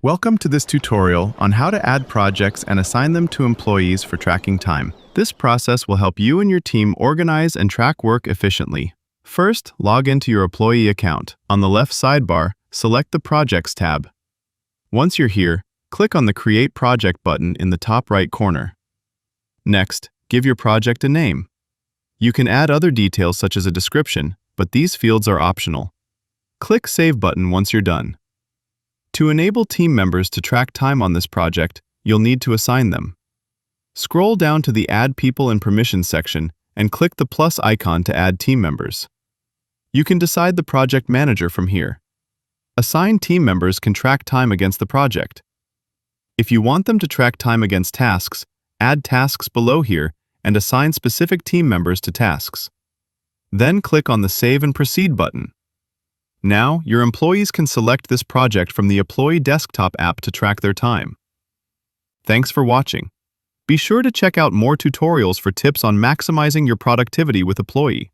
Welcome to this tutorial on how to add projects and assign them to employees for tracking time. This process will help you and your team organize and track work efficiently. First, log into your Apploye account. On the left sidebar, select the Projects tab. Once you're here, click on the Create Project button in the top right corner. Next, give your project a name. You can add other details such as a description, but these fields are optional. Click Save button once you're done. To enable team members to track time on this project, you'll need to assign them. Scroll down to the Add People and Permissions section and click the plus icon to add team members. You can decide the project manager from here. Assigned team members can track time against the project. If you want them to track time against tasks, add tasks below here and assign specific team members to tasks. Then click on the Save and Proceed button. Now, your employees can select this project from the Apploye desktop app to track their time. Thanks for watching. Be sure to check out more tutorials for tips on maximizing your productivity with Apploye.